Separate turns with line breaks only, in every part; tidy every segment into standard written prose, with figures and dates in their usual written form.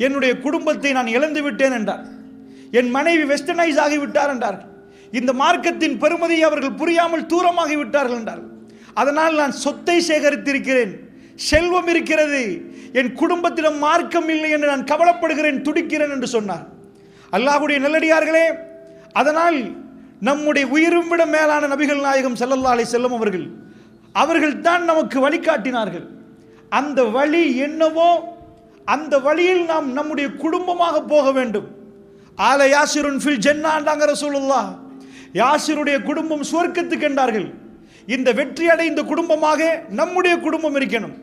என்னுடைய குடும்பத்தை நான் இழந்து விட்டேன் என்றார். என் மனைவி வெஸ்டர்னைஸ் ஆகிவிட்டார் என்றார். இந்த மார்க்கத்தின் பெருமதியை அவர்கள் புரியாமல் தூரமாகி விட்டார்கள் என்றார். அதனால் நான் சொத்தை சேகரித்திருக்கிறேன், செல்வம் இருக்கிறது, என் குடும்பத்திடம் மார்க்கம் இல்லை என்று நான் கவலைப்படுகிறேன், துடிக்கிறேன் என்று சொன்னார். அல்லாஹ்வுடைய நல்லடியார்களே, அதனால் நம்முடைய உயிரும் விட மேலான நபிகள் நாயகம் ஸல்லல்லாஹு அலைஹி வஸல்லம் அவர்கள் தான் நமக்கு வழிகாட்டினார்கள். அந்த வழி என்னவோ அந்த வழியில் நாம் நம்முடைய குடும்பமாக போக வேண்டும். ஆல யாசிருன் ஃபில் ஜன்னாண்டாங்க ரசூலுல்லாஹ். யாசிருடைய குடும்பம் சுவர்க்கத்துக்கு என்றார்கள். இந்த வெற்றி அடைந்த குடும்பமாக நம்முடைய குடும்பம் இருக்கணும்.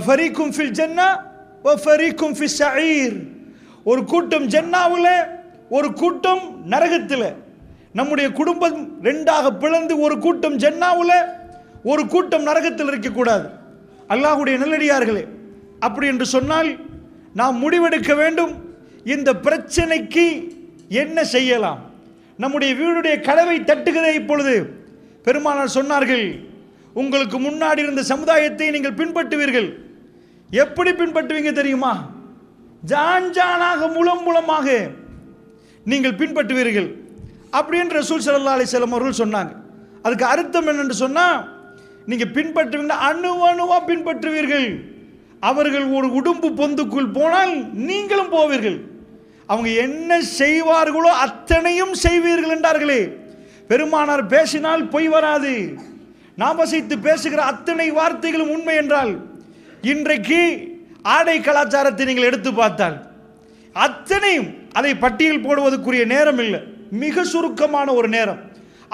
ஃபரீக்கும் ஃபில் ஜன்னா வ ஃபரீக்கும் ஃபிஸ் ஸஈர். ஒரு கூட்டம் ஜன்னாவுல, ஒரு கூட்டம் நரகத்தில். நம்முடைய குடும்பம் ரெண்டாக பிளந்து ஒரு கூட்டம் ஜன்னாவுல, ஒரு கூட்டம் நரகத்தில் இருக்கக்கூடாது. அல்லாஹ்வுடைய நல்லடியார்களே, அப்படி என்று சொன்னால் நாம் முடிவெடுக்க வேண்டும். இந்த பிரச்சனைக்கு என்ன செய்யலாம்? நம்முடைய வீடுடைய கதவை தட்டுகிறதே இப்பொழுது. பெருமானார் சொன்னார்கள், உங்களுக்கு முன்னாடி இருந்த சமுதாயத்தை நீங்கள் பின்பற்றுவீர்கள். எப்படி பின்பற்றுவீங்க தெரியுமா? ஜான் ஜானாக, மூலம் மூலமாக நீங்கள் பின்பற்றுவீர்கள் அப்படின்னு ரசூல் ஸல்லல்லாஹு அலைஹி வஸல்லம் அவர்கள் சொன்னாங்க. அதுக்கு அர்த்தம் என்னென்று சொன்னால், நீங்கள் பின்பற்றுவீங்க, அணு அணுவா பின்பற்றுவீர்கள். அவர்கள் ஒரு உடும்பு பொந்துக்குள் போனால் நீங்களும் போவீர்கள். அவங்க என்ன செய்வார்களோ அத்தனையும் செய்வீர்கள் என்றார்களே. பெருமானார் பேசினால் பொய் வராது. நாம் வசித்து பேசுகிற அத்தனை வார்த்தைகளும் உண்மை என்றால், இன்றைக்கு ஆடை கலாச்சாரத்தை நீங்கள் எடுத்து பார்த்தால் அத்தனையும், அதை பட்டியல் போடுவதற்குரிய நேரம் இல்லை, மிக சுருக்கமான ஒரு நேரம்.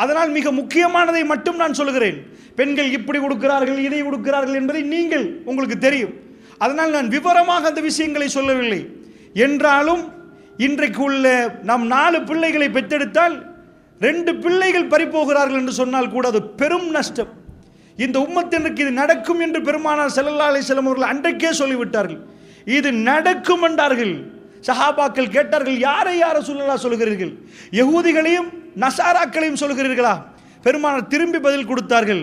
அதனால் மிக முக்கியமானதை மட்டும் நான் சொல்கிறேன். பெண்கள் இப்படி கொடுக்கிறார்கள், இதை கொடுக்கிறார்கள் என்பதை நீங்கள் உங்களுக்கு தெரியும். அதனால் நான் விவரமாக அந்த விஷயங்களை சொல்லவில்லை. என்றாலும் இன்றைக்கு உள்ள நாம் 4 பிள்ளைகளை பெற்றெடுத்தால் 2 பிள்ளைகள் பறிப்போகிறார்கள் என்று சொன்னால் கூட அது பெரும் நஷ்டம். இந்த உம்மத்தினருக்கு இது நடக்கும் என்று பெருமானார் ஸல்லல்லாஹு அலைஹி வஸல்லம் அவர்கள் அன்றைக்கே சொல்லிவிட்டார்கள். இது நடக்கும் என்றார்கள். சஹாபாக்கள் கேட்டார்கள், யாரை யார ரசூலுல்லாஹ் சொல்கிறீர்கள்? யகூதிகளையும் நசாராக்களையும் சொல்கிறீர்களா? பெருமானார் திரும்பி பதில் கொடுத்தார்கள்,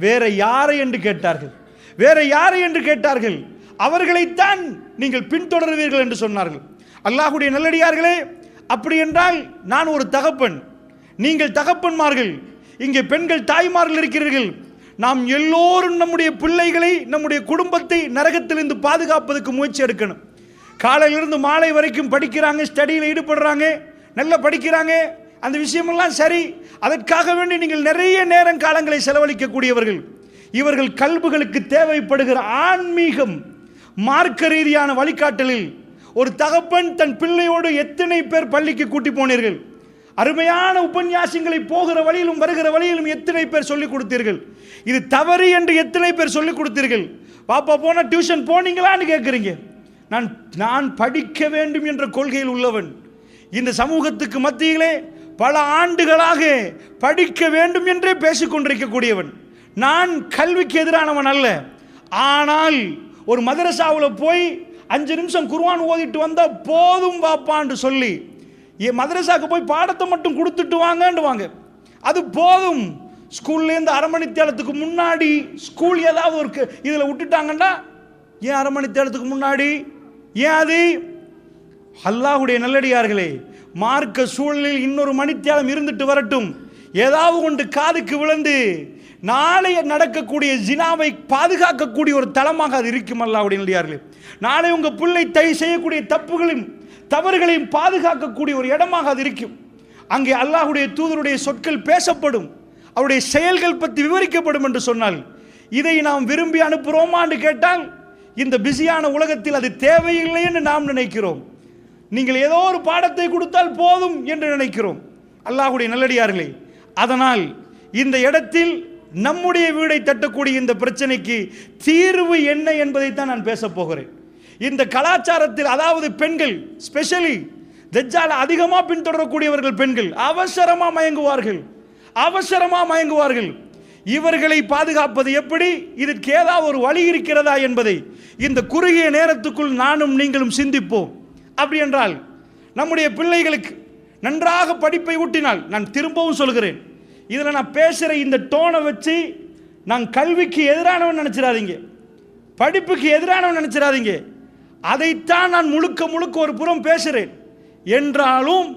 வேற யாரை என்று கேட்டார்கள். வேற யாரை என்று கேட்டார்கள். அவர்களைத்தான் நீங்கள் பின்தொடர்வீர்கள் என்று சொன்னார்கள். அல்லாஹ்வுடைய நல்லடியார்களே, அப்படி என்றால் நான் ஒரு தகப்பன், நீங்கள் தகப்பன்மார்கள், இங்கே பெண்கள் தாய்மார்கள் இருக்கிறீர்கள். நாம் எல்லோரும் நம்முடைய பிள்ளைகளை, நம்முடைய குடும்பத்தை நரகத்திலிருந்து பாதுகாப்பதற்கு முயற்சி எடுக்கணும். காலையிலிருந்து மாலை வரைக்கும் படிக்கிறாங்க, ஸ்டடியில் ஈடுபடுறாங்க, நல்லா படிக்கிறாங்க, அந்த விஷயமெல்லாம் சரி. அதற்காக வேண்டி நீங்கள் நிறைய நேரம் காலங்களை செலவழிக்கக்கூடியவர்கள். இவர்கள் கல்புகளுக்கு தேவைப்படுகிற ஆன்மீகம், மார்க்க ரீதியான வழிகாட்டலில் ஒரு தகப்பன் தன் பிள்ளையோடு எத்தனை பேர் பள்ளிக்கு கூட்டி போனீர்கள்? அருமையான உபன்யாசங்களை போகிற வழியிலும் வருகிற வழியிலும் எத்தனை பேர் சொல்லிக் கொடுத்தீர்கள்? இது தவறு என்று எத்தனை பேர் சொல்லிக் கொடுத்தீர்கள்? பாப்பா போன டியூஷன் போனீங்களான்னு கேட்குறீங்க. நான் படிக்க வேண்டும் என்ற கொள்கையில் உள்ளவன். இந்த சமூகத்துக்கு மத்தியிலே பல ஆண்டுகளாக படிக்க வேண்டும் என்றே பேசிக்கொண்டிருக்கக்கூடியவன். நான் கல்விக்கு எதிரானவன் அல்ல. ஆனால் ஒரு மதரசாவில் போய் 5 நிமிஷம் குர்ஆன் ஓதிட்டு வந்தால் போதும் பாப்பான்னு சொல்லி மதரசாவுக்கு போய் பாடத்தை மட்டும் கொடுத்துட்டு வாங்கன்னு வாங்க, அது போதும். ஸ்கூல்லேருந்து அரை மணி நேரத்துக்கு முன்னாடி ஸ்கூல் ஏதாவது ஒரு இதில் விட்டுட்டாங்கன்னா, ஏன் அரை மணி நேரத்துக்கு முன்னாடி? ஏன் அது? அல்லாஹ்வுடைய நல்லடியார்களே, மார்க்க சூழலில் இன்னொரு மணித்தியாலம் இருந்துட்டு வரட்டும். ஏதாவது ஒன்று காதுக்கு விழுந்து நாளைய நடக்கக்கூடிய ஜினாவை பாதுகாக்கக்கூடிய ஒரு தளமாக அது இருக்கும். அல்லாஹ்வுடைய நல்லடியார்களே, நாளை உங்கள் பிள்ளை செய்யக்கூடிய தப்புகளையும் தவறுகளையும் பாதுகாக்கக்கூடிய ஒரு இடமாக அது இருக்கும். அங்கே அல்லாஹ்வுடைய தூதருடைய சொற்கள் பேசப்படும், அவருடைய செயல்கள் பற்றி விவரிக்கப்படும் என்று சொன்னால், இதை நாம் விரும்பி அனுப்புகிறோமான்னு கேட்டால் இந்த பிஸியான உலகத்தில் அது தேவையில்லை என்று நாம் நினைக்கிறோம். நீங்கள் ஏதோ ஒரு பாடத்தை கொடுத்தால் போதும் என்று நினைக்கிறோம். அல்லாஹ்வுடைய நல்லடியார்களே, அதனால் இந்த இடத்தில் நம்முடைய வீடை தட்டக்கூடிய இந்த பிரச்சனைக்கு தீர்வு என்ன என்பதைத்தான் நான் பேச போகிறேன். இந்த கலாச்சாரத்தில், அதாவது பெண்கள் ஸ்பெஷலி தஜ்ஜால் அதிகமாக பின்தொடரக்கூடியவர்கள் பெண்கள் அவசரமாக மயங்குவார்கள். இவர்களை பாதுகாப்பது எப்படி? இதற்கு ஏதாவது ஒரு வழி இருக்கிறதா என்பதை இந்த குறுகிய நேரத்துக்குள் நானும் நீங்களும் சிந்திப்போம். அப்படி என்றால் நம்முடைய பிள்ளைகளுக்கு நன்றாக படிப்பை ஊட்டினால், நான் திரும்பவும் சொல்கிறேன், இதில் நான் பேசுகிற இந்த டோனை வச்சு நான் கல்விக்கு எதிரானவன் நினைச்சிடாதீங்க, படிப்புக்கு எதிரானவன் நினைச்சிடாதீங்க. அதைத்தான் நான் முழுக்க முழுக்க ஒரு புறம் பேசுகிறேன். என்றாலும்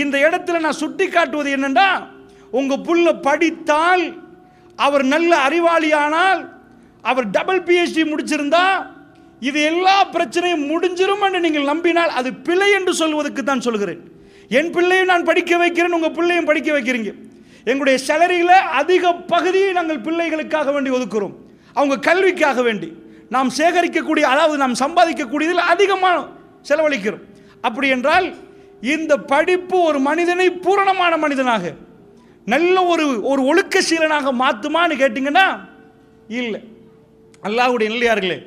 இந்த இடத்துல நான் சுட்டி காட்டுவது என்னென்னா, உங்க புள்ள படித்தால், அவர் நல்ல அறிவாளியானால், அவர் டபுள் PhD முடிச்சிருந்தா இது எல்லா பிரச்சனையும் முடிஞ்சிரும் என்று நீங்கள் நம்பினால் அது பிழை என்று சொல்வதற்கு தான் சொல்கிறேன். என் பிள்ளையும் நான் படிக்க வைக்கிறேன், உங்க பிள்ளையும் படிக்க வைக்கிறீங்க. எங்களுடைய சேலரியில் அதிக பகுதியை நாங்கள் பிள்ளைகளுக்காக வேண்டி ஒதுக்குறோம், அவங்க கல்விக்காக வேண்டி. நாம் சேகரிக்கக்கூடிய, அதாவது நாம் சம்பாதிக்கக்கூடியதில் அதிகமாக செலவழிக்கிறோம். அப்படி என்றால் இந்த படிப்பு ஒரு மனிதனை பூரணமான மனிதனாக, நல்ல ஒரு ஒழுக்கசீலனாக மாற்றுமான்னு கேட்டிங்கன்னா இல்லை. அல்லாஹ்வுடைய நல்லடியார்களே,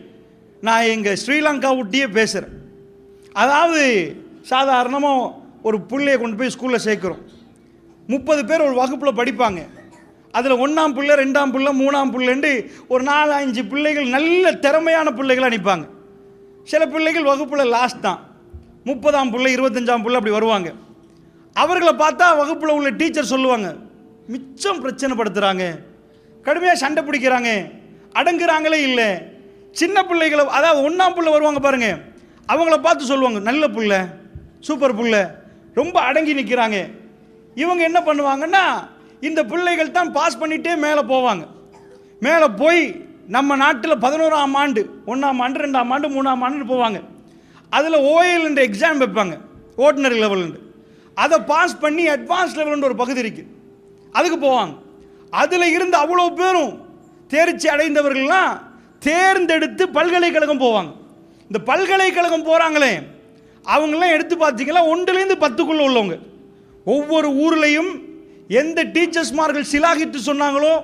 நான் எங்கள் ஸ்ரீலங்கா விட்டியே பேசுகிறேன். அதாவது சாதாரணமாக ஒரு பிள்ளையை கொண்டு போய் ஸ்கூலில் சேர்க்குறோம். 30 பேர் ஒரு வகுப்பில் படிப்பாங்க. அதில் 1ஆம் பிள்ளை, 2ஆம் பிள்ளை, 3ஆம் பிள்ளைண்டு ஒரு 4-5 பிள்ளைகள் நல்ல திறமையான பிள்ளைகளை அனுப்பாங்க. சில பிள்ளைகள் வகுப்பில் லாஸ்ட் தான், 30ஆம் பிள்ளை, 25ஆம் பிள்ளை அப்படி வருவாங்க. அவர்களை பார்த்தா வகுப்பில் உள்ள டீச்சர் சொல்லுவாங்க, மிச்சம் பிரச்சனை படுத்துகிறாங்க, கடுமையாக சண்டை பிடிக்கிறாங்க, அடங்குறாங்களே இல்லை. சின்ன பிள்ளைகளை, அதாவது 1ஆம் பிள்ளை வருவாங்க பாருங்க, அவங்கள பார்த்து சொல்லுவாங்க, நல்ல பிள்ளை, சூப்பர் பிள்ளை, ரொம்ப அடங்கி நிற்கிறாங்க. இவங்க என்ன பண்ணுவாங்கன்னா, இந்த பிள்ளைகள் தான் பாஸ் பண்ணிகிட்டே மேலே போவாங்க. மேலே போய் நம்ம நாட்டில் 11ஆம் ஆண்டு, 1ஆம் ஆண்டு, 2ஆம் ஆண்டு, 3ஆம் ஆண்டு போவாங்க. அதில் OAL என்ற எக்ஸாம் வைப்பாங்க, ஓர்டினரி லெவலுண்டு. அதை பாஸ் பண்ணி அட்வான்ஸ் லெவலுன்ற ஒரு பகுதி இருக்குது, அதுக்கு போவாங்க. அதில் இருந்து அவ்வளோ பேரும் தேர்ச்சி அடைந்தவர்கள்லாம் தேர்ந்தெடுத்து பல்கலைக்கழகம் போவாங்க. இந்த பல்கலைக்கழகம் போகிறாங்களே அவங்களாம் எடுத்து பார்த்தீங்களா 1லேருந்து 10க்குள்ளே உள்ளவங்க. ஒவ்வொரு ஊர்லேயும் எந்த டீச்சர்ஸ்மார்கள் சிலாகிட்டு சொன்னாங்களோ,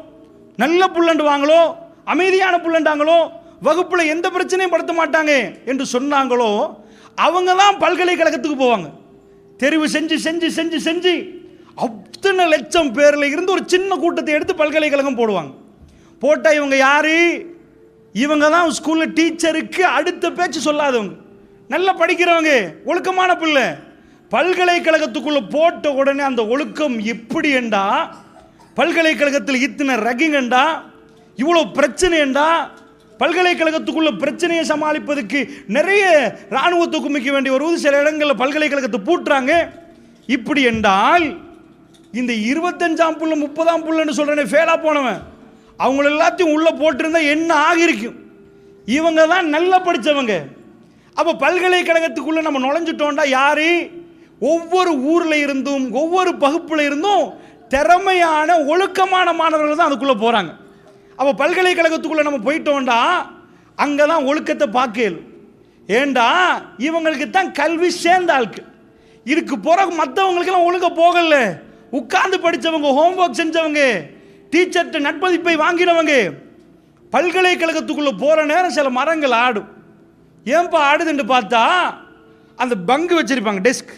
நல்ல புள்ளண்டுவாங்களோ, அமைதியான புள்ளண்டாங்களோ, வகுப்பில் எந்த பிரச்சனையும் படுத்த மாட்டாங்க என்று சொன்னாங்களோ, அவங்க தான் பல்கலைக்கழகத்துக்கு போவாங்க. தெரிவு செஞ்சு செஞ்சு செஞ்சு செஞ்சு அத்தனை லட்சம் பேரில் இருந்து ஒரு சின்ன கூட்டத்தை எடுத்து பல்கலைக்கழகம் போடுவாங்க. போட்டால் இவங்க யாரு? இவங்க தான் ஸ்கூலில் டீச்சருக்கு அடுத்த பேச்சு சொல்லாதவங்க, நல்லா படிக்கிறவங்க, ஒழுக்கமான பிள்ளை. பல்கலைக்கழகத்துக்குள்ளே போட்ட உடனே அந்த ஒழுக்கம் எப்படி என்றா, பல்கலைக்கழகத்தில் இத்தனை ரகிங்கண்டா, இவ்வளோ பிரச்சனைண்டா, பல்கலைக்கழகத்துக்குள்ள பிரச்சனையை சமாளிப்பதற்கு நிறைய இராணுவத்தை குமிக்க வேண்டிய வருவது, சில இடங்களில் பல்கலைக்கழகத்தை பூட்டுறாங்க. இப்படி என்றால் இந்த 25ஆம் புள்ள 30ஆம் புள்ளன்னு சொல்கிறேன், ஃபெயிலாக போனவன், அவங்கள எல்லாத்தையும் உள்ளே போட்டிருந்தா என்ன ஆகிருக்கும்? இவங்க தான் நல்லா படித்தவங்க. அப்போ பல்கலைக்கழகத்துக்குள்ளே நம்ம நுழைஞ்சிட்டோம்டா யாரு? ஒவ்வொரு ஊரில் இருந்தும் ஒவ்வொரு பகுப்பில் இருந்தும் திறமையான ஒழுக்கமான மாணவர்கள் தான் அதுக்குள்ளே போகிறாங்க. அப்போ பல்கலைக்கழகத்துக்குள்ளே நம்ம போயிட்டோம்டா அங்கே தான் ஒழுக்கத்தை பார்க்கல. ஏண்டா இவங்களுக்கு தான் கல்வி சேர்ந்த ஆளுக்கு, இதுக்கு பிறகு மற்றவங்களுக்கெல்லாம் ஒழுங்க போகல. உட்கார்ந்து படித்தவங்க, ஹோம்ஒர்க் செஞ்சவங்க, டீச்சர்கிட்ட நட்பதிப்பை வாங்கினவங்க, பல்கலைக்கழகத்துக்குள்ளே போகிற நேரம் சில மரங்கள் ஆடும். ஏன்பா ஆடுதுன்னு பார்த்தா, அந்த பங்கு வச்சுருப்பாங்க, டெஸ்க்,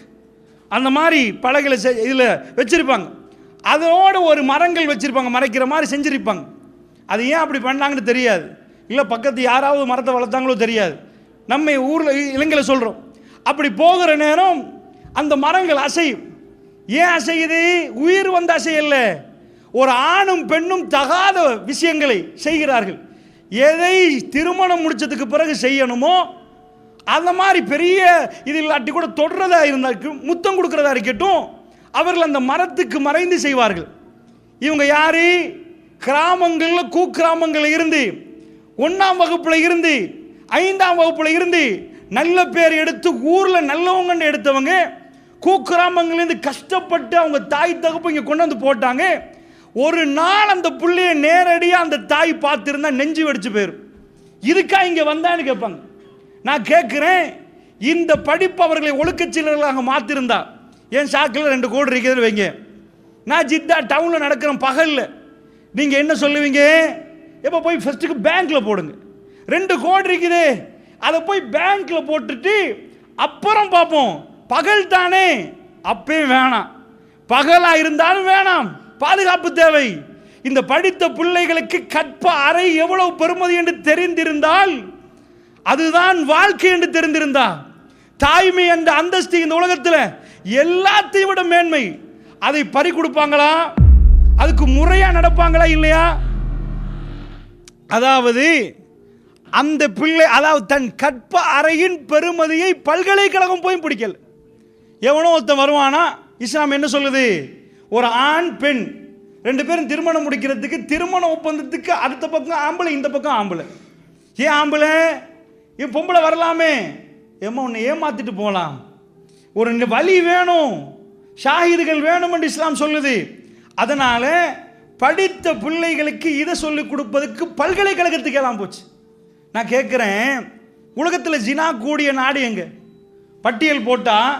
அந்த மாதிரி பலகையில் இதில் வச்சுருப்பாங்க. அதோடு ஒரு மரங்கள் வச்சுருப்பாங்க, மறைக்கிற மாதிரி செஞ்சுருப்பாங்க. அது ஏன் அப்படி பண்ணாங்கன்னு தெரியாது, இல்லை பக்கத்து யாராவது மரத்தை வளர்த்தாங்களோ தெரியாது. நம்ம ஊரில் இலங்கையில் சொல்கிறோம், அப்படி போகிற நேரம் அந்த மரங்கள் அசையும். ஏன் அசையுது? உயிர் வந்து அசையல்ல, ஒரு ஆணும் பெண்ணும் தகாத விஷயங்களை செய்கிறார்கள். எதை திருமணம் முடிச்சதுக்கு பிறகு செய்யணுமோ அந்த மாதிரி பெரிய இது இல்லாட்டி கூட தொடர்றதா இருந்தாலும், முத்தம் கொடுக்கறதா இருக்கட்டும், அவர்கள் அந்த மரத்துக்கு மறைந்து செய்வார்கள். இவங்க யாரு? கிராமங்களில், குக்கிராமங்களில் இருந்து 1ஆம் வகுப்பில் இருந்து 5ஆம் வகுப்பில் இருந்து நல்ல பேர் எடுத்து ஊரில் நல்லவங்கன்னு எடுத்தவங்க, குக்கிராமங்கள்லேருந்து கஷ்டப்பட்டு அவங்க தாய் தகப்பு இங்கே கொண்டு வந்து போட்டாங்க. ஒரு நாள் அந்த பிள்ளைய நேரடியாக அந்த தாய் பார்த்துருந்தா நெஞ்சு வெடிச்சு போயிடும். இதுக்கா இங்கே வந்தான்னு கேட்பாங்க. நான் கேட்குறேன், இந்த படிப்பு அவர்களை ஒழுக்கச்சீலர்களாக மாற்றிருந்தா, என் சாக்கில் 2 கோடி இருக்குதுன்னு வைங்க, நான் ஜித்தா டவுனில் நடக்கிறேன் பகலில், நீங்கள் என்ன சொல்லுவீங்க? எப்போ போய் ஃபஸ்ட்டுக்கு பேங்க்கில் போடுங்க, 2 கோடி இருக்குது, அதை போய் பேங்க்கில் போட்டுட்டு அப்புறம் பார்ப்போம், பகல் தானே, அப்பயும் வேணாம், பகலாக இருந்தாலும் வேணாம், பாதுகாப்பு தேவை. இந்த படித்த பிள்ளைகளுக்கு கற்ப அறை எவ்வளவு பெருமதி என்று தெரிந்திருந்தால், அதுதான் வாழ்க்கை என்று தெரிந்திருந்தா, தாய்மை என்ற அந்தஸ்து இந்த உலகத்தில் எல்லாத்தையும் விட மேன்மை, அதை பறி கொடுப்பாங்களா? அதுக்கு முறையா நடப்பாங்களா இல்லையா? அதாவது அந்த பிள்ளை, அதாவது தன் கற்ப அறையின் பெருமதியை பல்கலைக்கழகம் போய் பிடிக்கல. எவனோ ஒருத்தன் வருவானா, இஸ்லாம் என்ன சொல்லுது, ஒரு ஆண் பெண் 2 பேரும் திருமணம் முடிக்கிறதுக்கு திருமண ஒப்பந்தத்துக்கு அடுத்த பக்கம் ஆம்பளை, இந்த பக்கம் ஆம்பளை. ஏன் ஆம்பளை, ஏன் பொம்பளை வரலாமே, ஏமா உன்னை ஏமாத்திட்டு போகலாம், ஒரு வழி வேணும், ஷாஹிதுகள் வேணும் என்று இஸ்லாம் சொல்லுது. அதனால படித்த பிள்ளைகளுக்கு இதை சொல்லிக் கொடுப்பதற்கு பல்கலைக்கழகத்துக்கு எல்லாம் போச்சு. நான் கேட்குறேன், உலகத்தில் ஜினா கூடிய நாடு எங்க? பட்டியல் போட்டால்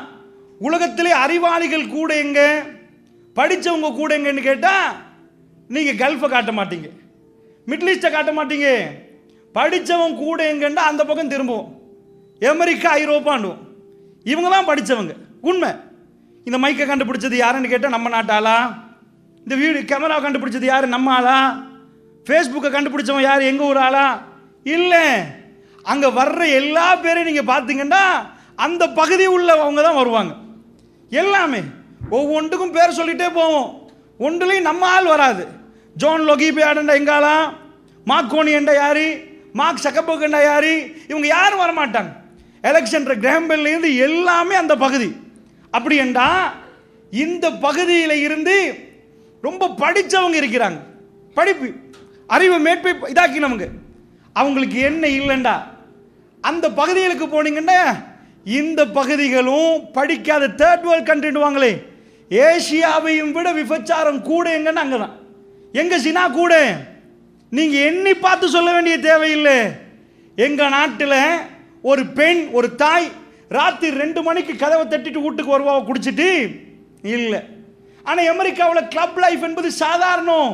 உலகத்திலே அறிவாளிகள் கூட எங்க, படித்தவங்க கூட எங்கன்னு கேட்டால் நீங்கள் கல்ஃபை காட்ட மாட்டீங்க, மிடில் ஈஸ்ட்டை காட்ட மாட்டீங்க. படித்தவங்க கூட எங்கன்னா அந்த பக்கம் திரும்புவோம், அமெரிக்கா ஐரோப்பாண்டுவோம். இவங்க தான் படித்தவங்க. உண்மை. இந்த மைக்கை கண்டுபிடிச்சது யாருன்னு கேட்டால் நம்ம நாட்டாளா? இந்த கேமராவை கண்டுபிடிச்சது யார், நம்ம ஆளா? ஃபேஸ்புக்கை கண்டுபிடிச்சவன் யார், எங்கள் ஊர் ஆளா? இல்லை. அங்கே வர்ற எல்லா பேரையும் நீங்கள் பார்த்தீங்கன்னா அந்த பகுதி உள்ளவங்க தான் வருவாங்க. எல்லாமே ஒவ்வொன்றுக்கும் பேர் சொல்லிட்டே போவோம். ஒன்றுலையும் நம்ம ஆள் வராது. ஜோன் லொகிபியாடண்டா எங்காளா, மார்க்கோனி என்றா யாரு, மார்க் சக்கபோக்கண்டா யாரு, இவங்க யாரும் வரமாட்டாங்க. எலெக்ஷன் கிரஹம்பெல்லேருந்து எல்லாமே அந்த பகுதி. அப்படி என்றா இந்த பகுதியில் இருந்து ரொம்ப படித்தவங்க இருக்கிறாங்க, படிப்பு அறிவு மேற்பை இதாக்கினவங்க. அவங்களுக்கு என்ன இல்லைண்டா அந்த பகுதிகளுக்கு போனீங்கன்னா இந்த பகுதிகளும் படிக்காத தேர்ட் வேர்ல்ட் கண்ட்ரிடுவாங்களே, ஏசியாவையும் விட விபச்சாரம் கூட எங்கன்னா அங்கே தான். எங்க சினா கூட நீங்கள் எண்ணி பார்த்து சொல்ல வேண்டிய தேவையில்லை. எங்கள் நாட்டில் ஒரு பெண், ஒரு தாய் ராத்திரி 2 மணிக்கு கதவை தட்டிட்டு வீட்டுக்கு வருவா குடிச்சிட்டு இல்லை. ஆனால் அமெரிக்காவில் கிளப் லைஃப் என்பது சாதாரணம்.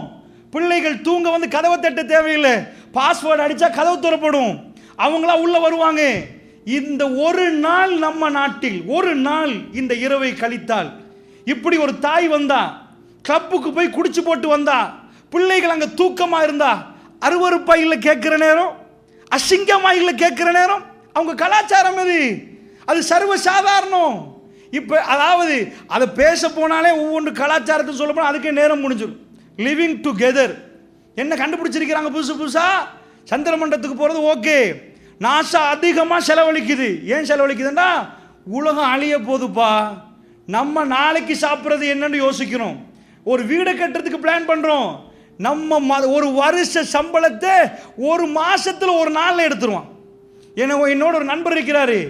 பிள்ளைகள் தூங்க வந்து கதவை தட்ட தேவையில்லை, பாஸ்வேர்டு அடித்தா கதவு திறப்படும், அவங்களா உள்ளே வருவாங்க. இந்த ஒரு நாள் நம்ம நாட்டில் ஒரு நாள் இந்த இரவை கழித்தால், இப்படி ஒரு தாய் வந்தா, கிளப்புக்கு போய் குடிச்சு போட்டு வந்தா, பிள்ளைகள் அங்கே தூக்கமாக இருந்தா, அருவருப்பா இல்லை கேட்குற நேரம், அசிங்கமாக இல்லை கேட்குற நேரம், அவங்க கலாச்சாரம் அது சர்வ சாதாரணம். இப்போ அதாவது அதை பேச போனாலே ஒவ்வொன்று கலாச்சாரத்தை சொல்ல போனால் அதுக்கே நேரம் முடிஞ்சிடும். லிவிங் டுகெதர் என்ன கண்டுபிடிச்சிருக்கிறாங்க புதுசு புதுசாக. சந்திரமண்டலத்துக்கு போகிறது ஓகே, நாசா அதிகமாக செலவழிக்குது. ஏன் செலவழிக்குதுன்னா உலகம் அழிய போதுப்பா, நம்ம நாளைக்கு சாப்பிட்றது என்னன்னு யோசிக்கிறோம். ஒரு வீடு கட்டுறதுக்கு பிளான் பண்ணுறோம், நம்ம ஒரு வருஷ சம்பளத்தை ஒரு மாதத்தில் ஒரு நாளில் எடுத்துருவோம். என்னோட ஒரு நண்பர் இருக்கிறாரு,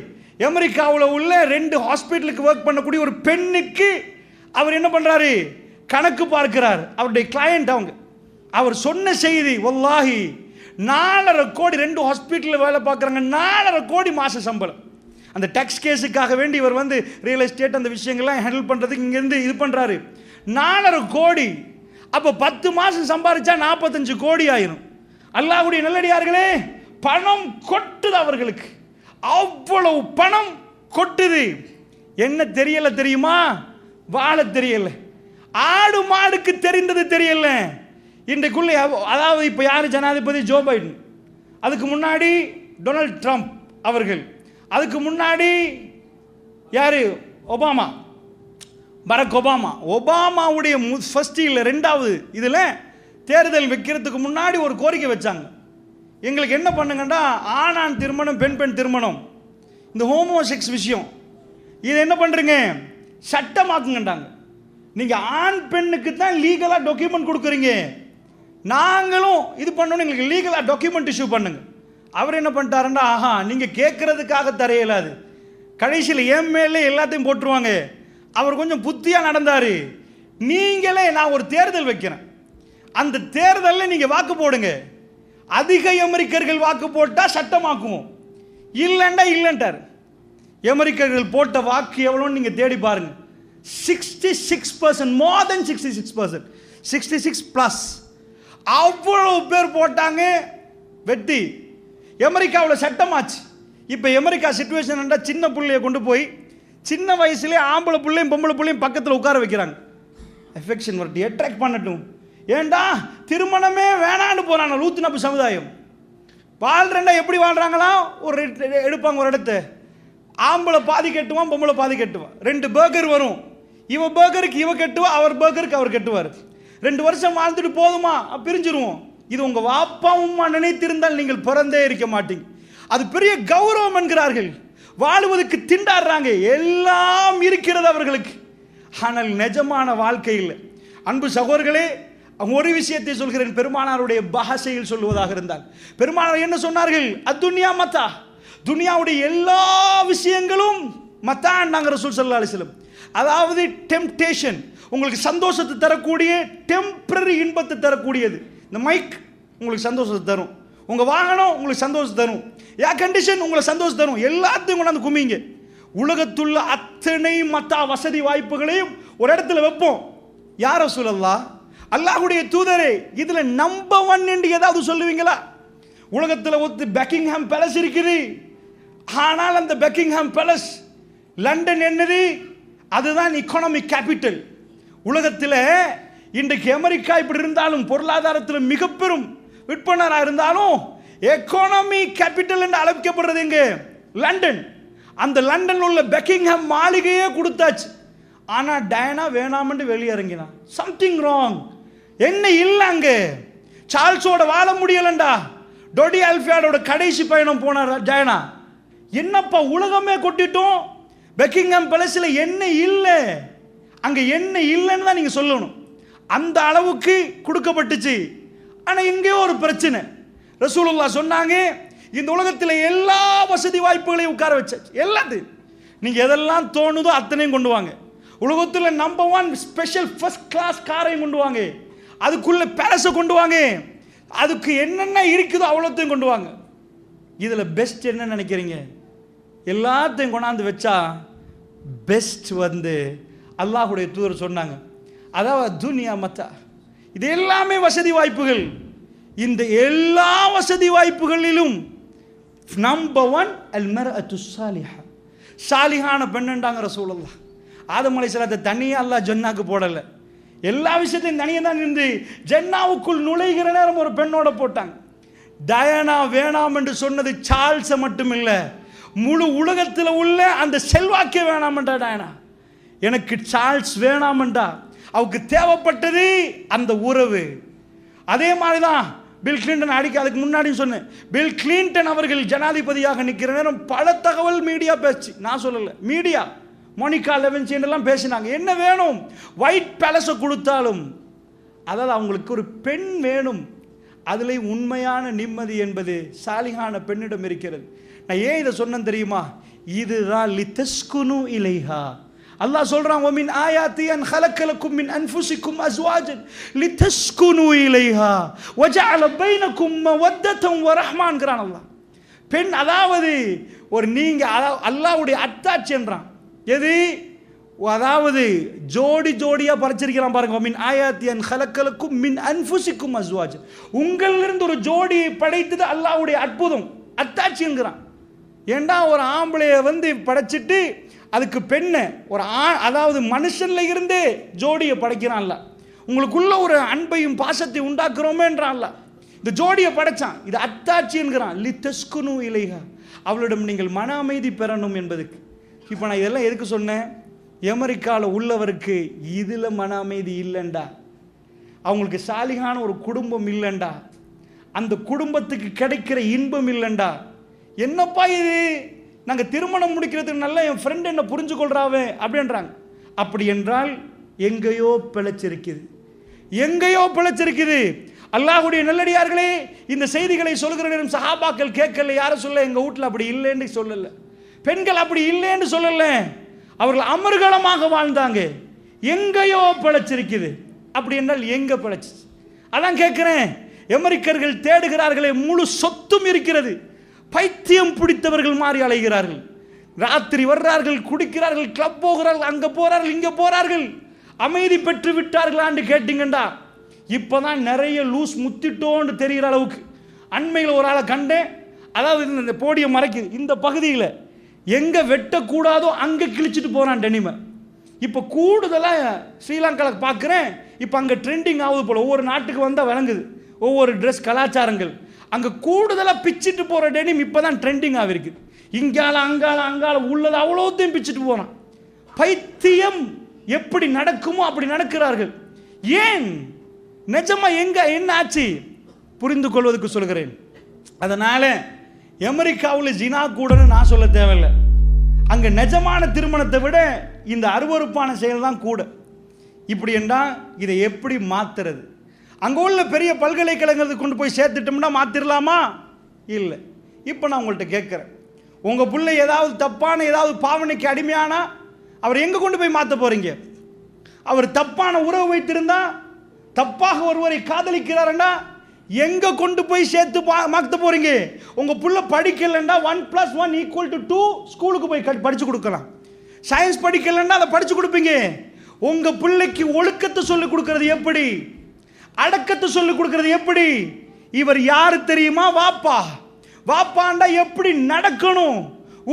அமெரிக்காவில் உள்ள 2 ஹாஸ்பிட்டலுக்கு ஒர்க் பண்ணக்கூடிய ஒரு பெண்ணுக்கு அவர் என்ன பண்ணுறாரு, கணக்கு பார்க்கிறார். அவருடைய கிளையண்ட் அவங்க. அவர் சொன்ன செய்தி, வல்லாஹி 4.5 கோடி 2 ஹாஸ்பிட்டலில் வேலை பார்க்குறாங்க, 4.5 கோடி மாத சம்பளம். அந்த டேக்ஸ் கேஸுக்காக வேண்டி இவர் வந்து ரியல் எஸ்டேட் அந்த விஷயங்கள்லாம் ஹேண்டில் பண்ணுறதுக்கு இங்கேருந்து இது பண்ணுறாரு. 4.5 கோடி. அப்போ 10 மாதம் சம்பாதிச்சா 45 கோடி ஆயிரும். அல்லாஹ்வுடைய நல்லடியார்களே, பணம் கொட்டுது அவர்களுக்கு, அவ்வளவு பணம் கொட்டுது. என்ன தெரியல தெரியுமா, வாழ தெரியல. ஆடு மாடுக்கு தெரிந்தது தெரியல. இன்றைக்குள்ளே அதாவது இப்போ யார் ஜனாதிபதி, ஜோ பைடன், அதுக்கு முன்னாடி டொனால்ட் ட்ரம்ப் அவர்கள், அதுக்கு முன்னாடி யார், ஒபாமா, பராக் ஒபாமா. ஒபாமாவுடைய ஃபர்ஸ்ட் இல்லை 2வது இதில் தேர்தல் வைக்கிறதுக்கு முன்னாடி ஒரு கோரிக்கை வச்சாங்க, எங்களுக்கு என்ன பண்ணுங்கண்டா ஆணான் திருமணம் பெண் பெண் திருமணம், இந்த ஹோமோசெக்ஸ் விஷயம் இதை என்ன பண்ணுறீங்க சட்டமாக்குங்கண்டாங்க. நீங்கள் ஆண் பெண்ணுக்கு தான் லீகலாக டாக்குமெண்ட் கொடுக்குறீங்க, நாங்களும் இது பண்ணணும், எங்களுக்கு லீகலாக டாக்குமெண்ட் இஷ்யூ பண்ணுங்க. அவர் என்ன பண்ணிட்டாருண்டா, ஆஹா நீங்கள் கேட்குறதுக்காக தரையிலாது, கடைசியில் என் மேலே எல்லாத்தையும் போட்டுருவாங்க. அவர் கொஞ்சம் புத்தியாக நடந்தார். நீங்களே நான் ஒரு தேர்தல் வைக்கிறேன், அந்த தேர்தலில் நீங்கள் வாக்கு போடுங்க, அதிக அமெரிக்கர்கள் வாக்கு போட்டால் சட்டமாக்குவோம், இல்லைண்டா இல்லைன்ட்டார். அமெரிக்கர்கள் போட்ட வாக்கு எவ்வளோன்னு நீங்கள் தேடி பாருங்க, 66%, மோர் தென் 66%, 66+. அவ்வளோ பேர் போட்டாங்க, வெட்டி. அமெரிக்காவில் சட்டமாச்சு. இப்போ அமெரிக்கா சிச்சுவேஷன் என்றால் சின்ன பிள்ளைய கொண்டு போய் சின்ன வயசுலேயே ஆம்பளை பிள்ளையும் பொம்பளை பிள்ளையும் பக்கத்தில் உட்கார வைக்கிறாங்க, எஃபெக்ஷன் வரட்டி அட்ராக்ட் பண்ணட்டும். ஏண்டா திருமணமே வேணான்னு போகிறாங்க லூத்து நப்பு சமுதாயம். வாழ்றேன்டா எப்படி வாழ்கிறாங்களா, ஒரு எடுப்பாங்க ஒரு இடத்த, ஆம்பளை பாதி கட்டுவான் பொம்பளை பாதி கட்டுவான், 2 பர்கர் வரும், இவ பர்கருக்கு இவ கட்டுவா, அவர் பர்கருக்கு அவர் கட்டுவார். 2 வருஷம் வாழ்ந்துட்டு போதுமா பிரிஞ்சிருவோம், இது உங்க வாப்பா உம்மா நினைத்திருந்தால் நீங்கள் பிறந்தே இருக்க மாட்டீங்க. அது பெரிய கௌரவம் என்கிறார்கள். வாழ்வதற்கு திண்டாடுறாங்க, எல்லாம் இருக்கிறது அவர்களுக்கு, ஆனால் நிஜமான வாழ்க்கை இல்லை. அன்பு சகோதரர்களே, ஒரு விஷயத்தை சொல்கிறேன். பெருமானாருடைய பாஷையில் சொல்லுவதாக இருந்தால் பெருமானார் என்ன சொன்னார்கள்? அத்துன்யா மத்தா, துனியாவுடைய எல்லா விஷயங்களும் மத்தான்னாங்க ரசூல் ஸல்லல்லாஹு அலைஹி வஸல்லம். அதாவது டெம்ப்டேஷன், உங்களுக்கு சந்தோஷத்தை தரக்கூடிய டெம்பரரி இன்பத்தை தரக்கூடியது. இந்த மைக் உங்களுக்கு சந்தோஷத்தை தரும், உங்க வாகனம் உங்களுக்கு சந்தோஷத்தை தரும், ஏர் கண்டிஷன் உங்களுக்கு சந்தோஷம் தரும், எல்லாத்தையும் கொண்டாந்து குமிங்க. உலகத்துள்ள அத்தனை மத்தா வசதி வாய்ப்புகளையும் ஒரு இடத்துல வைப்போம். யார் ரசூலல்லாஹ், அல்லாஹ்வுடைய தூதரே, இதுல நம்பர் 1 என்று ஏதாவது சொல்லுவீங்களா? உலகத்தில் ஒத்து பக்கிங்ஹாம் பேலஸ் இருக்குது. ஆனால் அந்த பக்கிங்ஹாம் பேலஸ் லண்டன் என்னது? அதுதான் எக்கானமிக் கேபிட்டல். உலகத்தில் இன்றைக்கு அமெரிக்கா இப்படி இருந்தாலும், பொருளாதாரத்தில் மிக பெரும் விற்பனராக இருந்தாலும், எக்கானமி கேபிட்டல் என்று அழைக்கப்படுறது எங்க? லண்டன். அந்த லண்டன் உள்ள பக்கிங்ஹாம் மாளிகையே கொடுத்தாச்சு. ஆனால் டயனா வேணாமென்று வெளியிறங்கினா. Something wrong. என்ன இல்லை அங்கே? சார்ல்ஸோட வாழ முடியலண்டா. டொடி அல்ஃபியாடோட கடைசி பயணம் போனார் டயனா. என்னப்பா உலகமே கொட்டிட்டோம், பக்கிங்ஹாம் பேலஸில் என்ன இல்லை? அங்கே என்ன இல்லைன்னு தான் நீங்கள் சொல்லணும். அந்த அளவுக்கு கொடுக்கப்பட்டுச்சு. ஆனால் எங்கேயோ ஒரு பிரச்சனை. ரசூலுல்லாஹ் சொன்னாங்க, இந்த உலகத்தில் எல்லா வசதி வாய்ப்புகளையும் உட்கார வச்சாச்சு. எல்லாத்தையும் நீங்கள் எதெல்லாம் தோணுதோ அத்தனையும் கொண்டு வாங்க. உலகத்தில் நம்பர் 1 ஸ்பெஷல் ஃபர்ஸ்ட் கிளாஸ் காரையும் கொண்டு வாங்க, அதுக்குள்ள பேலஸை கொண்டு வாங்க, அதுக்கு என்னென்ன இருக்குதோ அவ்வளோத்தையும் கொண்டு வாங்க. இதில் பெஸ்ட் என்ன நினைக்கிறீங்க? எல்லாத்தையும் கொண்டாந்து வச்சா பெஸ்ட் வந்து அல்லாஹ்வுடைய தூதர் சொன்னாங்க, அதாவது துனியா மத்தா, இது எல்லாமே வசதி வாய்ப்புகள். இந்த எல்லா வசதி வாய்ப்புகளிலும் நம்பர் 1 அல் மர்அத்து ஸாலிஹா, சாலிஹான பெண்ணுண்டாங்க ரசூலுல்லாஹ். ஆதம் அலைஹிஸ்ஸலாத்தை தனியாக அல்லாஹ் ஜன்னாக்கு போடலை, எல்லா விஷயத்தையும் தனியாக தான் இருந்து ஜன்னாவுக்குள் நுழைகிற நேரம் ஒரு பெண்ணோட போட்டாங்க. டயனா வேணாம் என்று சொன்னது சார்ல்ஸை மட்டும் இல்லை, முழு உலகத்தில் உள்ள அந்த செல்வாக்கே வேணாமண்டா டயனா. எனக்கு சார்ல்ஸ் வேணாமண்டா, அவருக்கு தேவைப்பட்டது அந்த உறவு. அதே மாதிரி தான் பில் கிளின்டன். அதுக்கு முன்னாடி சொன்னேன், பில் கிளின்டன் அவர்கள் ஜனாதிபதியாக நிற்கிற நேரம் பல தகவல் மீடியா பேச்சு, நான் சொல்லலை, மீடியா மோனிகா லெவின்சி என்றெல்லாம் பேசினாங்க. என்ன வேணும்? ஒயிட் பேலஸை கொடுத்தாலும், அதாவது அவங்களுக்கு ஒரு பெண் வேணும். அதில் உண்மையான நிம்மதி என்பது சாலிஹான பெண்ணிடம் இருக்கிறது. நான் ஏன் இதை சொன்னேன் தெரியுமா? இதுதான் லிதஸ்குனு இலைஹா. அல்லாஹ் சொல்றான், வமின் ஆயாத்தி அன் ஹலக்கலக்கும் மின் அன்ஃபுசிக்கும் அஸ்வாஜன் லிதஸ்குனு இலைஹா வஜஅல பைனக்கும் மவத்தன் வரஹ்மான்ங்கறான் அல்லாஹ். பெண் அதாவது ஒரு நீங்க அல்லாஹ்வுடைய அத்தாட்சி என்றான். எது? அதாவது ஜோடி ஜோடியா படைச்சிருக்கிறான் பாருங்க. மின் ஆயாத்தி அன் ஹலக்கலக்கும் மின் அன்ஃபுசிக்கும் அஸ்வாஜன், உங்களிலிருந்து ஒரு ஜோடியை படைத்தது அல்லாஹ்வுடைய அற்புதம், அத்தாட்சி என்கிறான். ஏண்டா ஒரு ஆம்பளைய வந்து படைச்சிட்டு அதுக்கு பெண்ணை ஒரு அதாவது மனுஷன்ல இருந்தே ஜோடியை படைக்கிறான்ல, உங்களுக்குள்ள ஒரு அன்பையும் பாசத்தை உண்டாக்குறோமேன்றான்ல, இந்த ஜோடியை படைச்சான். இது அத்தாட்சி என்கிறான். லிதஸ்குனு இலைஹா, அவளிடம் நீங்கள் மன அமைதி பெறணும் என்பதுக்கு. இப்போ நான் இதெல்லாம் எதுக்கு சொன்னேன்? அமெரிக்காவில் உள்ளவருக்கு இதில் மன அமைதி இல்லைண்டா, அவங்களுக்கு சாலிகான ஒரு குடும்பம் இல்லைண்டா, அந்த குடும்பத்துக்கு கிடைக்கிற இன்பம் இல்லைண்டா. என்னப்பா இது, நாங்கள் திருமணம் முடிக்கிறதுக்கு நல்லா என் ஃப்ரெண்ட் என்ன புரிஞ்சு கொள்றாவே அப்படின்றாங்க. அப்படி என்றால் எங்கேயோ பிழைச்சிருக்குது, எங்கேயோ பிழைச்சிருக்குது. அல்லாஹ்வுடைய நல்லடியார்களே, இந்த செய்திகளை சொல்கிற நேரம் சஹாபாக்கள் கேட்கல. யாரை சொல்ல? எங்கள் வீட்டில் அப்படி இல்லைன்னு சொல்லலை, பெண்கள் அப்படி இல்லைன்னு சொல்லல, அவர்கள் அமர்கலமாக வாழ்ந்தாங்க. எங்கேயோ பிழைச்சிருக்குது. அப்படி என்றால் எங்க பிழைச்சி? அதான் கேட்கிறேன். அமெரிக்கர்கள் தேடுகிறார்களே, முழு சொத்தும் இருக்கிறது, பைத்தியம் பிடித்தவர்கள் மாறி அலைகிறார்கள். ராத்திரி வர்றார்கள், குடிக்கிறார்கள், கிளப் போகிறார்கள், அங்க போறார்கள், இங்க போறார்கள். அமைதி பெற்று விட்டார்களான்னு கேட்டீங்கண்டா இப்பதான் நிறைய லூஸ் முத்திட்டோன்னு தெரிகிற அளவுக்கு. அண்மையில் ஒரு ஆளை கண்டேன், அதாவது இந்த போடியம் மறைக்குது, இந்த பகுதியில் எங்க வெட்டக்கூடாதோ அங்கே கிழிச்சிட்டு போறான் டெனிமை. இப்போ கூடுதலாக ஸ்ரீலங்காவில் பார்க்குறேன், இப்போ அங்கே ட்ரெண்டிங் ஆகுது போல. ஒவ்வொரு நாட்டுக்கு வந்தால் விளங்குது ஒவ்வொரு ட்ரெஸ் கலாச்சாரங்கள். அங்கே கூடுதலாக பிச்சுட்டு போகிற டெனிம் இப்போ தான் ட்ரெண்டிங் ஆகிருக்குது. இங்கால அங்கால உள்ளது அவ்வளோத்தையும் பிச்சுட்டு போகிறான். பைத்தியம் எப்படி நடக்குமோ அப்படி நடக்கிறார்கள். ஏன்? நிஜமா எங்க என்ன ஆச்சு? புரிந்து கொள்வதற்கு சொல்கிறேன். அதனால அமெரிக்காவில் ஜினா கூடன்னு நான் சொல்ல தேவையில்லை. அங்கே நிஜமான திருமணத்தை விட இந்த அருவருப்பான செயல் தான் கூட. இப்படி என்றால் இதை எப்படி மாற்றுறது? அங்கே உள்ள பெரிய பல்கலைக்கழகத்துக்கு கொண்டு போய் சேர்த்துட்டோம்னா மாற்றிடலாமா? இல்லை. இப்போ நான் உங்கள்கிட்ட கேட்குறேன், உங்கள் பிள்ளை ஏதாவது தப்பான ஏதாவது பாவனைக்கு அடிமையானா அவர் எங்கே கொண்டு போய் மாற்ற போகிறீங்க? அவர் தப்பான உறவு வைத்திருந்தா, தப்பாக ஒருவரை காதலிக்கிறாருன்னா எங்கே கொண்டு போய் சேர்த்து மாற்ற போகிறீங்க? உங்கள் பிள்ளை படிக்கலைன்னா 1+1 = 2 ஸ்கூலுக்கு போய் படித்து கொடுக்கலாம். சயின்ஸ் படிக்கலைன்னா அதை படித்து கொடுப்பீங்க. உங்கள் பிள்ளைக்கு ஒழுக்கத்தை சொல்லிக் கொடுக்கறது எப்படி? அடக்கத்தை சொல்லிக் கொடுக்கறது எப்படி? இவர் யாரு தெரியுமா? வாப்பா. வாப்பாண்டா எப்படி நடக்கணும்,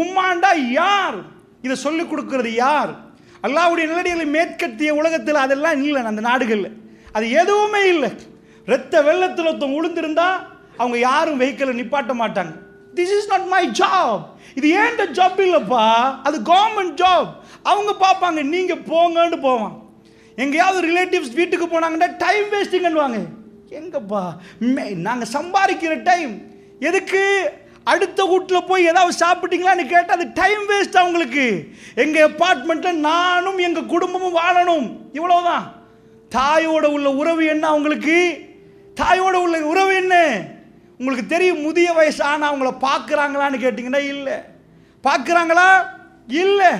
உம்மாண்டா யார், இதை சொல்லிக் கொடுக்கறது யார்? அல்லாஹ்வுடைய நல்லடியார்களை மேற்கத்திய உலகத்தில் அதெல்லாம் இல்லை. அந்த நாடுகளில் அது எதுவுமே இல்லை. ரத்த வெள்ளத்தில் ஒருத்தவங்க உளுந்திருந்தா அவங்க யாரும் வெஹிக்கிளை நிப்பாட்ட மாட்டாங்க. This is not my job, இது ஏன் ஜாப் இல்லைப்பா, அது கவர்மெண்ட் ஜாப். அவங்க பார்ப்பாங்க, நீங்கள் போங்கன்னு போவான். எங்கேயாவது ரிலேட்டிவ்ஸ் வீட்டுக்கு போனாங்கன்னா டைம் வேஸ்டிங்கன்னுவாங்க. எங்கப்பா நாங்கள் சம்பாதிக்கிற டைம் எதுக்கு? அடுத்த வீட்டில் போய் ஏதாவது சாப்பிட்டீங்களான்னு கேட்டால் அது டைம் வேஸ்ட் அவங்களுக்கு. எங்கள் அப்பார்ட்மெண்ட்டில் நானும் எங்கள் குடும்பமும் வாழணும், இவ்வளோதான். தாயோட உள்ள உறவு என்ன அவங்களுக்கு? தாயோட உள்ள உறவு என்ன உங்களுக்கு தெரியும்? முதிய வயசு ஆனால் அவங்கள பார்க்குறாங்களான்னு கேட்டிங்கன்னா இல்லை. பார்க்குறாங்களா? இல்லை.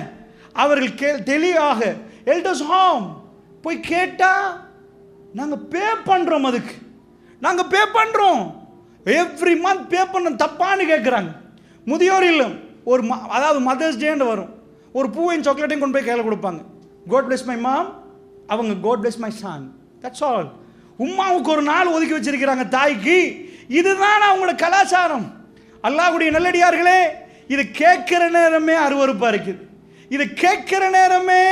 அவர்கள் தெளிவாக எல்டர்ஸ் ஹோம் போய் கேட்டால் நாங்கள் பே பண்ணுறோம், அதுக்கு நாங்கள் பே பண்ணுறோம், எவ்ரி மந்த் பே பண்ண தப்பான்னு கேட்குறாங்க. முதியோர் இல்லம் ஒரு அதாவது மதர்ஸ் டேன்னு வரும், ஒரு பூவையும் சாக்லேட்டையும் கொண்டு போய் கையில் கொடுப்பாங்க. காட் பிளஸ் மை மாம், அவங்க God bless my son, that's all. உம்மாவுக்கு ஒரு நாள் ஒதுக்கி வச்சிருக்கிறாங்க தாய்க்கு. இதுதான் அவங்களோட கலாச்சாரம். அல்லாஹ்வுடைய நல்லடியார்களே, இது கேட்குற நேரமே அருவருப்பாக இருக்குது, இது கேட்குற நேரமே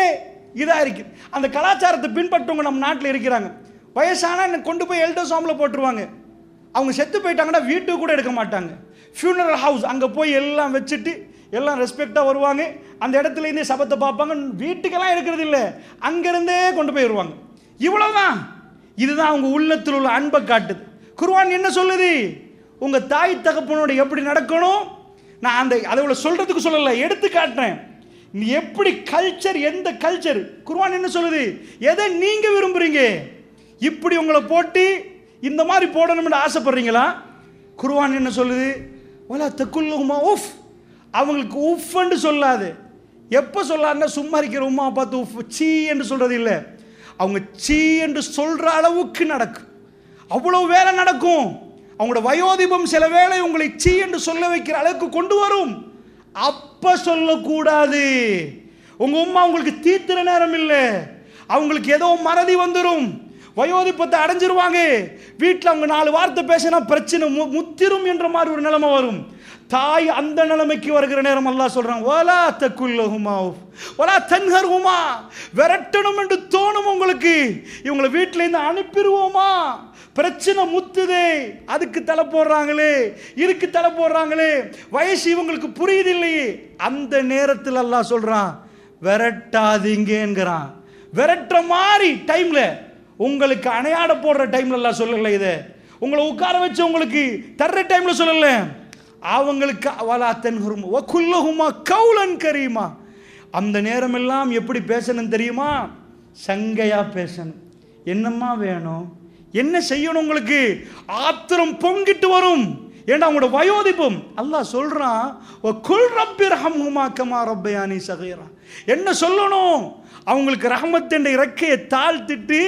இதாக இருக்குது. அந்த கலாச்சாரத்தை பின்பற்றவங்க நம்ம நாட்டில் இருக்கிறாங்க. வயசான கொண்டு போய் எல்டர்ஸ் ஹோமில் போட்டுருவாங்க. அவங்க செத்து போயிட்டாங்கன்னா வீட்டுக்கு கூட எடுக்க மாட்டாங்க. ஃபியூனரல் ஹவுஸ் அங்கே போய் எல்லாம் வச்சுட்டு எல்லாம் ரெஸ்பெக்டாக வருவாங்க. அந்த இடத்துலேருந்தே சபத்தை பார்ப்பாங்க. வீட்டுக்கெல்லாம் எடுக்கிறது இல்லை, அங்கேருந்தே கொண்டு போயிடுவாங்க. இவ்வளோதான். இதுதான் அவங்க உள்ளத்தில் உள்ள அன்பை காட்டுது. குர்ஆன் என்ன சொல்லுது? உங்கள் தாய் தகப்பனோட எப்படி நடக்கணும், நான் அந்த அதை சொல்கிறதுக்கு சொல்லலை, எடுத்து காட்டுறேன். நீ எப்படி கல்ச்சர், எந்த கல்ச்சர், குர்ஆன் என்ன சொல்லுது? எதை நீங்கள் விரும்புகிறீங்க? இப்படி உங்களை போட்டு இந்த மாதிரி போடணும்னு ஆசைப்படுறீங்களா? குர்ஆன் என்ன சொல்லுது? வலா தக்குல்லுஹுமா உஃப், அவங்களுக்கு உஃப்ன்னு சொல்லாது. எப்போ சொல்லாருன்னா சும்மா இருக்கிற உமா பார்த்து உஃப் சீ என்று சொல்கிறது இல்லை. அவங்க சீ என்று சொல்கிற அளவுக்கு நடக்கும், அவ்வளோ வேலை நடக்கும். அவங்களோட வயோதிபம் சில வேளை உங்களை சீ என்று சொல்ல வைக்கிற அளவுக்கு கொண்டு வரும். அப்போ சொல்லக்கூடாது. உங்கள் உமா உங்களுக்கு தீர்த்துற நேரம் இல்லை, அவங்களுக்கு ஏதோ மறதி வந்துடும், வயோதிப்பத்தை அடைஞ்சிருவாங்க. வீட்டில் அவங்க 4 வார்த்தை பேசினா பிரச்சனை முத்திரும் என்ற மாதிரி ஒரு நிலைமை வரும். தாய் அந்த நிலைமைக்கு வருகிற நேரம் அல்லாஹ் சொல்றான், வலா தக்குல்லஹுமா வலா தன்ஹர்ஹுமா, விரட்டணும் என்று தோணும் உங்களுக்கு. இவங்களை வீட்டிலேருந்து அனுப்பிடுவோமா, பிரச்சனை முத்துதே, அதுக்கு தலை போடுறாங்களே, இதுக்கு தலை போடுறாங்களே, வயசு இவங்களுக்கு புரியுது இல்லையே. அந்த நேரத்தில் அல்லாஹ் சொல்றான், விரட்டாதீங்கிறான். விரட்டுற மாதிரி டைம்ல, உங்களுக்கு அணையாட போடுற டைம்ல எல்லாம் சொல்லல, இதை உங்களை உட்கார வச்சு உங்களுக்கு தர்ற டைம்ல சொல்லல. அவங்களுக்கு வலா தன்ஹர்ஹுமா வகுல்லஹுமா கௌலன் கரீமா. அந்த நேரம் எல்லாம் எப்படி பேசணும் தெரியுமா? சங்கையா பேசணும். என்னம்மா வேணும், என்ன செய்யணும், உங்களுக்கு ஆத்திரம் பொங்கிட்டு வரும். ஏன்னா அவங்களோட வயோதிபம். அல்லாஹ் சொல்றான், வகுல் ரப்பிர்ஹம்ஹுமா கமா ரப்பயானி ஸகீரா. என்ன சொல்லணும்? அவங்களுக்கு ரஹ்மத் என்ற இறக்கையை தாழ்த்திட்டு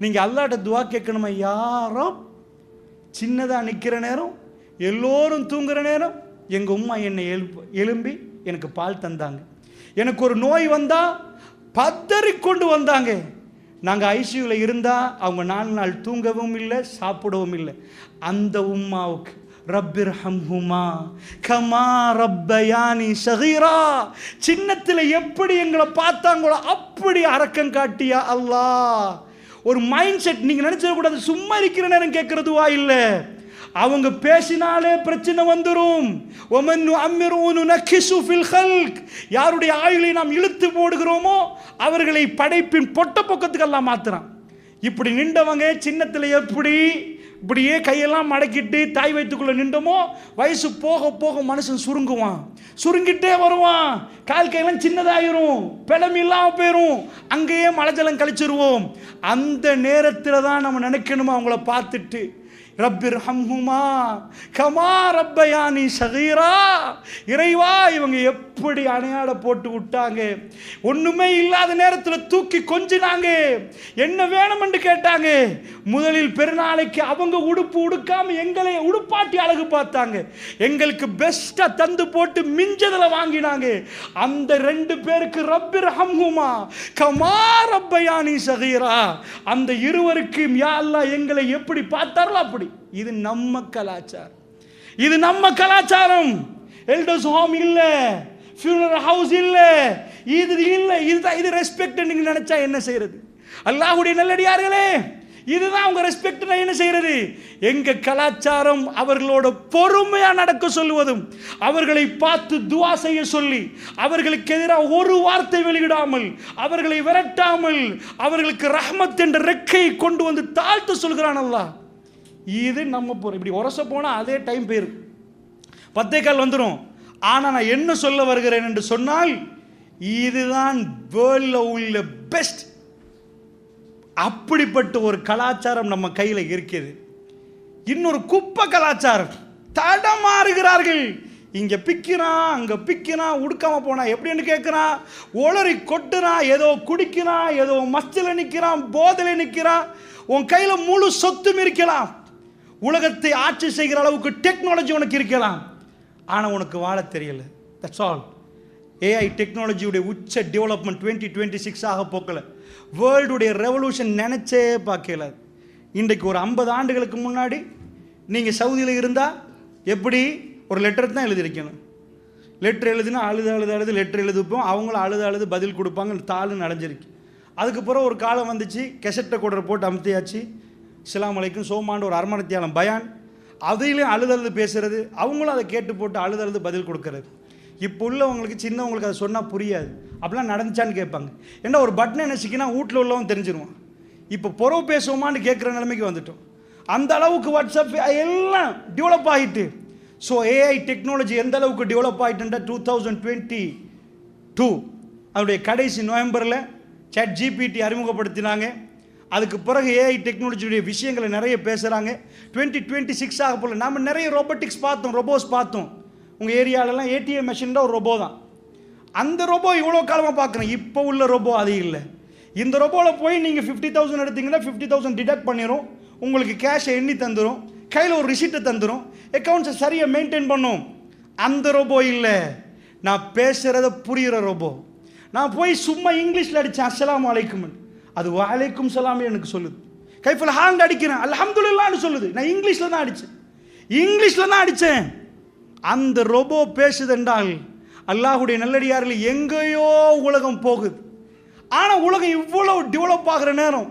நீங்கள் அல்லாஹ்ட்ட துவா கேட்கணுமா, யாரோ சின்னதாக நிற்கிற நேரம், எல்லோரும் தூங்குகிற நேரம், எங்கள் உம்மா என்னை எழும்பி எனக்கு பால் தந்தாங்க. எனக்கு ஒரு நோய் வந்தால் பதறிக்கொண்டு வந்தாங்க. நாங்கள் ஐசியூவில் இருந்தால் அவங்க 4 நாள் தூங்கவும் இல்லை, சாப்பிடவும் இல்லை. அந்த உம்மாவுக்கு ரப்பிர்ஹம்ஹுமா கமா ரப்பயானி ஸகீரா, சின்னத்தில் எப்படி எங்களை பார்த்தாங்களோ அப்படி அரக்கம் காட்டியா அல்லாஹ். ஒரு மைண்ட் செட். நீங்கள் நினைச்சிடக்கூடாது சும்மா இருக்கிற நேரம் கேட்கறதுவா இல்லை, அவங்க பேசினாலே பிரச்சனை வந்துடும். யாருடைய ஆயுளை நாம் இழுத்து போடுகிறோமோ அவர்களை படைப்பின் பொட்ட பொக்கத்துக்கு எல்லாம் மாத்துறான். இப்படி நின்றவங்க சின்னத்தில் எப்படி இப்படியே கையெல்லாம் மடக்கிட்டு தாய் வயிற்றுக்குள்ளே நின்றோமோ, வயசு போக போக மனுஷன் சுருங்குவான், சுருங்கிட்டே வருவான், கால் கையெல்லாம் சின்னதாயிரும், பிளம் இல்லாமல் போயிடும், அங்கேயே மலைஜலம் கழிச்சிருவோம். அந்த நேரத்தில் தான் நம்ம நினைக்கணுமா அவங்கள பார்த்துட்டு, ரப்பிர்ஹம்ஹுமா கமா ரப்பயானி ஸகீரா, இறைவா இவங்க எப்படி அணையாட போட்டு விட்டாங்க, ஒண்ணுமே இல்லாத நேரத்தில் தூக்கி கொஞ்சினாங்க, என்ன வேணும் என்று கேட்டாங்க. முதலில் பெருநாளைக்கு அவங்க உடுப்பு உடுக்காம எங்களை உடுப்பாட்டி அழகு பார்த்தாங்க, எங்களுக்கு பெஸ்டா தந்து போட்டு மிஞ்சதில் வாங்கினாங்க. அந்த 2 பேருக்கு ரப்பிர்ஹம்ஹுமா கமா ரப்பயானி ஸகீரா, அந்த இருவருக்கும் யா அல்லாஹ் எங்களை எப்படி பார்த்தார்களோ அப்படி. இது நம்ம கலாச்சாரம், இது நம்ம கலாச்சாரம். எல்டர்ஸ் ஹோம் இல்ல, ஃபியூனரல் ஹவுஸ் இல்ல, இது இல்ல, இது ரெஸ்பெக்ட் நீங்க நினைச்சா என்ன செய்யறது? அல்லாஹ்வுடைய நல்லடியார்களே, இதுதான் உங்க ரெஸ்பெக்ட். என்ன செய்யறது? எங்க கலாச்சாரம் அவர்களோட பொறுமையா நடக்க சொல்லுவதும், அவர்களை பார்த்து துஆ செய்ய சொல்லி, அவர்களுக்கு எதிராக ஒரு வார்த்தை வெளியிடாமல், அவர்களை விரட்டாமல், அவர்களுக்கு ரஹ்மத் என்ற ரெக்கையை கொண்டு வந்து தாழ்த்து சொல்கிறான் அல்லாஹ். இது நம்ம போறோம். இப்படி உரச போனா அதே டைம் போயிருக்கு, 10:15 வந்துடும். ஆனா நான் என்ன சொல்ல வருகிறேன் என்று சொன்னால், இதுதான் வேர்ல்ட்ல உள்ள பெஸ்ட். அப்படிப்பட்ட ஒரு கலாச்சாரம் நம்ம கையில் இருக்கிறது. இன்னொரு குப்பை கலாச்சாரம், தடமாறுகிறார்கள். இங்க பிக்கிறான், அங்க பிக்கிறான், உடுக்காம போனா எப்படின்னு கேட்கிறான், ஒளரி கொட்டுறான், ஏதோ குடிக்கிறான், ஏதோ மஸ்தில நிற்கிறான், போதலை நிற்கிறான். உன் கையில முழு சொத்தும் இருக்கலாம், உலகத்தை ஆட்சி செய்கிற அளவுக்கு டெக்னாலஜி உனக்கு இருக்கலாம், ஆனால் உனக்கு வாழ தெரியல. That's all. ஏஐ டெக்னாலஜியுடைய உச்ச டெவலப்மெண்ட் 2026 ஆக போக்கல, வேர்ல்டுடைய ரெவல்யூஷன் நினச்சே பார்க்கல. இன்றைக்கு ஒரு 50 ஆண்டுகளுக்கு முன்னாடி நீங்கள் சவுதியில் இருந்தால் எப்படி ஒரு லெட்டர் தான் எழுதியிருக்கணும். லெட்டர் எழுதுனா அழுது லெட்டர் எழுதிப்போம், அவங்களும் அழுது பதில் கொடுப்பாங்க, தாளுன்னு அடைஞ்சிருக்கு. அதுக்கப்புறம் ஒரு காலம் வந்துச்சு, கெசட்டை கூட போட்டு அமுத்தியாச்சு, அஸ்ஸலாமு அலைக்கும் சோமாண்டு ஒரு அரமணத்தியாலம் பயான், அதையிலையும் அழுது பேசுறது, அவங்களும் அதை கேட்டு போட்டு அழுது பதில் கொடுக்கறது. இப்போ உள்ளவங்களுக்கு சின்னவங்களுக்கு அதை சொன்னால் புரியாது, அப்படிலாம் நடந்துச்சான்னு கேட்பாங்க. ஏன்னா ஒரு பட்டனை நினச்சிக்கினா வீட்டில் உள்ளவங்க தெரிஞ்சிருவான். இப்போ புறவு பேசுவோமான்னு கேட்குற நிலைமைக்கு வந்துட்டோம். அந்த அளவுக்கு வாட்ஸ்அப் எல்லாம் டெவலப் ஆகிட்டு. ஸோ ஏஐ டெக்னாலஜி எந்த அளவுக்கு டெவலப் ஆகிட்டுன்றா 2022 அதனுடைய கடைசி நவம்பரில் சாட் ஜிபிடி அறிமுகப்படுத்தினாங்க. அதுக்கு பிறகு ஏஐ டெக்னாலஜியுடைய விஷயங்களை நிறைய பேசுகிறாங்க. 2026 ஆக போல நாம் நிறைய ரோபோட்டிக்ஸ் பார்த்தோம், ரொபோஸ் பார்த்தோம். உங்கள் ஏரியாலெலாம் ஏடிஎம் மெஷின் தான் ஒரு ரொபோ தான். அந்த ரொபோ இவ்வளோ காலமாக பார்க்குறேன். இப்போ உள்ள ரொபோ அது இல்லை. இந்த ரொபோவில் போய் நீங்கள் 50,000 எடுத்தீங்கன்னா 50,000 டிடக்ட் பண்ணிடும், உங்களுக்கு கேஷை எண்ணி தந்துடும், கையில் ஒரு ரிசிப்டை தந்துடும், அக்கௌண்ட்ஸை சரியாக மெயின்டைன் பண்ணும். அந்த ரொபோ இல்லை, நான் பேசுகிறத புரிகிற ரொபோ. நான் போய் சும்மா இங்கிலீஷில் அடித்தேன் அஸ்ஸலாமு அலைக்கும், அது வலைக்கும் சலாமே எனக்கு சொல்லுது. கைஃபில் ஹாண்ட் அடிக்கிறேன் அல்ஹம்துலில்லாஹ்னு சொல்லுது. நான் இங்கிலீஷில் தான் அடித்தேன். அந்த ரொபோ பேசுதென்றால் அல்லாஹ்வுடைய நல்லடியார்கள் எங்கேயோ உலகம் போகுது. ஆனால் உலகம் இவ்வளோ டெவலப் ஆகிற நேரம்